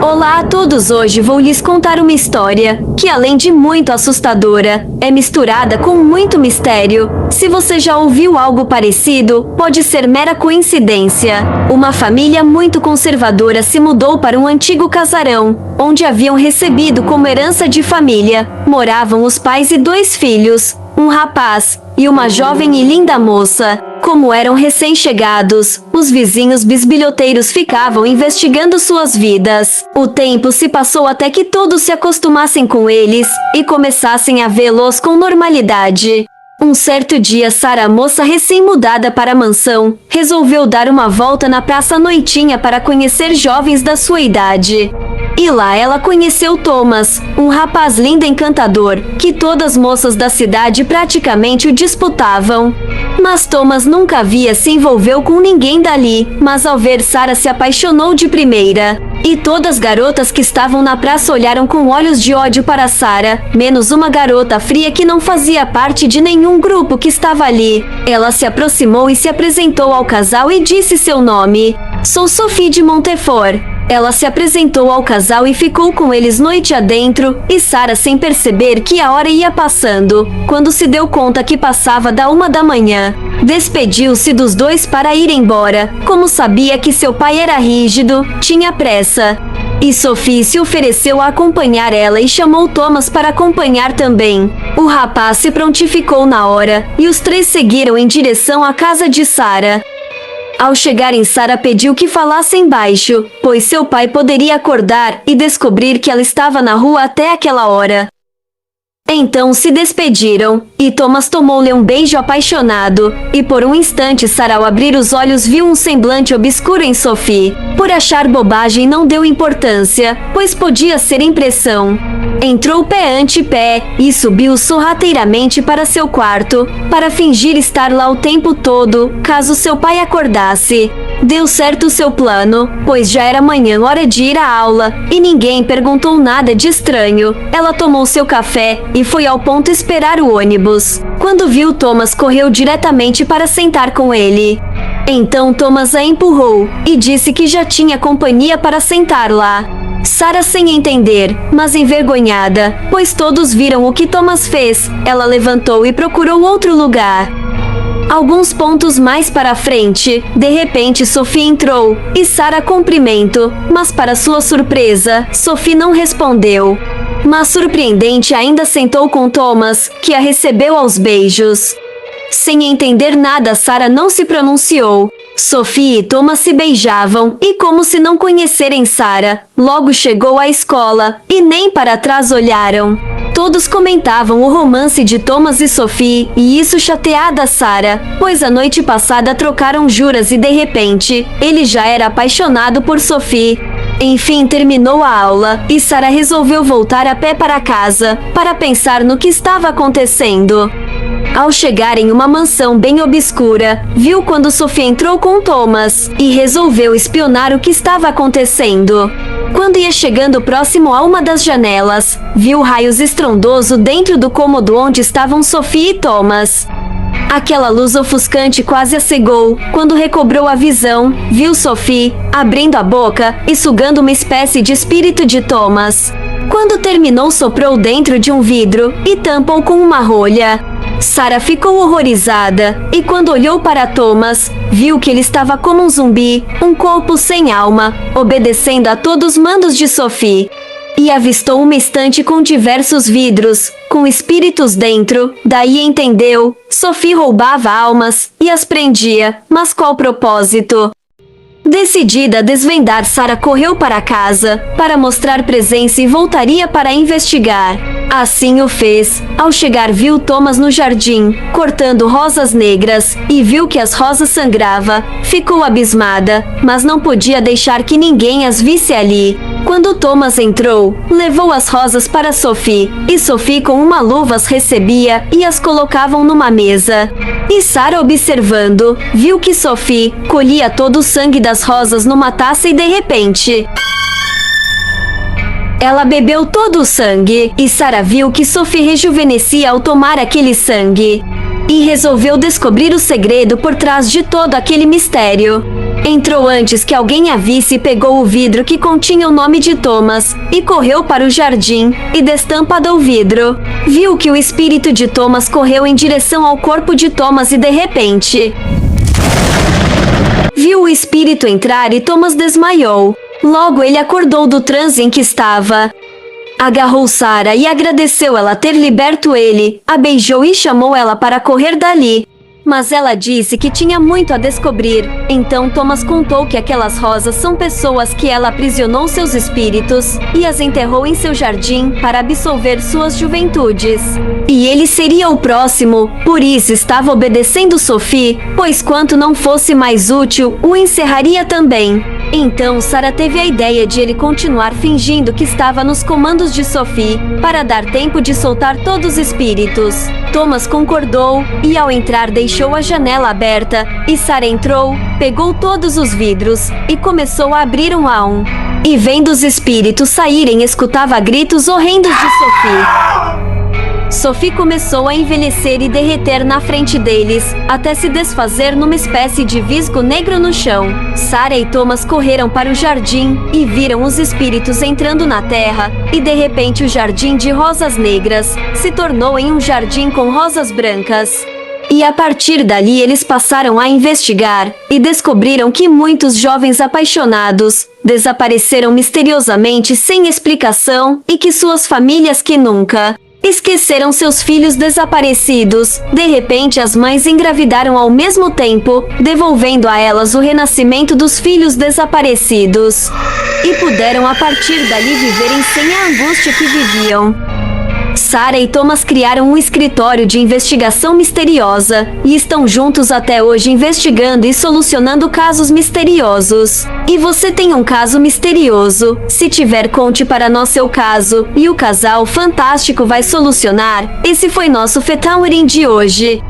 Olá a todos, hoje vou lhes contar uma história que, além de muito assustadora, é misturada com muito mistério. Se você já ouviu algo parecido, pode ser mera coincidência. Uma família muito conservadora se mudou para um antigo casarão, onde haviam recebido como herança de família. Moravam os pais e 2 filhos, um rapaz e uma jovem e linda moça. Como eram recém-chegados, os vizinhos bisbilhoteiros ficavam investigando suas vidas. O tempo se passou até que todos se acostumassem com eles e começassem a vê-los com normalidade. Um certo dia, Sara, moça recém-mudada para a mansão, resolveu dar uma volta na praça à noitinha para conhecer jovens da sua idade. E lá ela conheceu Thomas, um rapaz lindo e encantador, que todas as moças da cidade praticamente o disputavam. Mas Thomas nunca havia se envolveu com ninguém dali, mas ao ver Sara se apaixonou de primeira. E todas as garotas que estavam na praça olharam com olhos de ódio para Sara, menos uma garota fria que não fazia parte de nenhum grupo que estava ali. Ela se aproximou e se apresentou ao casal e disse seu nome. Sou Sophie de Montfort. Ela se apresentou ao casal e ficou com eles noite adentro, e Sara, sem perceber que a hora ia passando, quando se deu conta que passava da 1 da manhã, despediu-se dos 2 para ir embora. Como sabia que seu pai era rígido, tinha pressa. E Sophie se ofereceu a acompanhar ela e chamou Thomas para acompanhar também. O rapaz se prontificou na hora, e os 3 seguiram em direção à casa de Sara. Ao chegarem, Sara pediu que falassem baixo, pois seu pai poderia acordar e descobrir que ela estava na rua até aquela hora. Então se despediram, e Thomas tomou-lhe um beijo apaixonado, e por um instante Sara, ao abrir os olhos, viu um semblante obscuro em Sophie. Por achar bobagem, não deu importância, pois podia ser impressão. Entrou pé ante pé e subiu sorrateiramente para seu quarto, para fingir estar lá o tempo todo, caso seu pai acordasse. Deu certo seu plano, pois já era manhã, hora de ir à aula, e ninguém perguntou nada de estranho. Ela tomou seu café e foi ao ponto esperar o ônibus. Quando viu Thomas, correu diretamente para sentar com ele. Então Thomas a empurrou e disse que já tinha companhia para sentar lá. Sara, sem entender, mas envergonhada, pois todos viram o que Thomas fez, ela levantou e procurou outro lugar. Alguns pontos mais para frente, de repente Sophie entrou, e Sara cumprimentou, mas para sua surpresa, Sophie não respondeu. Mas surpreendente, ainda sentou com Thomas, que a recebeu aos beijos. Sem entender nada, Sara não se pronunciou. Sophie e Thomas se beijavam, e como se não conhecerem Sara, logo chegou à escola, e nem para trás olharam. Todos comentavam o romance de Thomas e Sophie, e isso chateada Sara, pois a noite passada trocaram juras e de repente, ele já era apaixonado por Sophie. Enfim, terminou a aula, e Sara resolveu voltar a pé para casa, para pensar no que estava acontecendo. Ao chegar em uma mansão bem obscura, viu quando Sophie entrou com Thomas, e resolveu espionar o que estava acontecendo. Quando ia chegando próximo a uma das janelas, viu raios estrondoso dentro do cômodo onde estavam Sophie e Thomas. Aquela luz ofuscante quase a cegou. Quando recobrou a visão, viu Sophie abrindo a boca e sugando uma espécie de espírito de Thomas. Quando terminou, soprou dentro de um vidro e tampou com uma rolha. Sara ficou horrorizada, e quando olhou para Thomas, viu que ele estava como um zumbi, um corpo sem alma, obedecendo a todos os mandos de Sophie. E avistou uma estante com diversos vidros, com espíritos dentro. Daí entendeu, Sophie roubava almas e as prendia, mas qual propósito? Decidida a desvendar, Sara correu para casa, para mostrar presença e voltaria para investigar. Assim o fez. Ao chegar, viu Thomas no jardim, cortando rosas negras, e viu que as rosas sangrava. Ficou abismada, mas não podia deixar que ninguém as visse ali. Quando Thomas entrou, levou as rosas para Sophie, e Sophie com uma luva as recebia e as colocavam numa mesa. E Sara, observando, viu que Sophie colhia todo o sangue das rosas numa taça e de repente ela bebeu todo o sangue, e Sara viu que Sophie rejuvenescia ao tomar aquele sangue. E resolveu descobrir o segredo por trás de todo aquele mistério. Entrou antes que alguém a visse e pegou o vidro que continha o nome de Thomas, e correu para o jardim, e destampado o vidro, viu que o espírito de Thomas correu em direção ao corpo de Thomas e de repente viu o espírito entrar e Thomas desmaiou. Logo ele acordou do transe em que estava. Agarrou Sarah e agradeceu ela ter liberto ele, a beijou e chamou ela para correr dali. Mas ela disse que tinha muito a descobrir. Então Thomas contou que aquelas rosas são pessoas que ela aprisionou seus espíritos e as enterrou em seu jardim para absolver suas juventudes. E ele seria o próximo, por isso estava obedecendo Sophie, pois quanto não fosse mais útil, o encerraria também. Então Sarah teve a ideia de ele continuar fingindo que estava nos comandos de Sophie, para dar tempo de soltar todos os espíritos. Thomas concordou, e ao entrar deixou a janela aberta, e Sarah entrou, pegou todos os vidros, e começou a abrir um a um. E vendo os espíritos saírem escutava gritos horrendos de Sophie. Sophie começou a envelhecer e derreter na frente deles, até se desfazer numa espécie de visgo negro no chão. Sarah e Thomas correram para o jardim, e viram os espíritos entrando na terra, e de repente o jardim de rosas negras se tornou em um jardim com rosas brancas. E a partir dali eles passaram a investigar, e descobriram que muitos jovens apaixonados desapareceram misteriosamente sem explicação, e que suas famílias que nunca esqueceram seus filhos desaparecidos. De repente as mães engravidaram ao mesmo tempo, devolvendo a elas o renascimento dos filhos desaparecidos. E puderam a partir dali viverem sem a angústia que viviam. Sarah e Thomas criaram um escritório de investigação misteriosa, e estão juntos até hoje investigando e solucionando casos misteriosos. E você tem um caso misterioso? Se tiver, conte para nós seu caso, e o casal fantástico vai solucionar. Esse foi nosso Fetowering de hoje.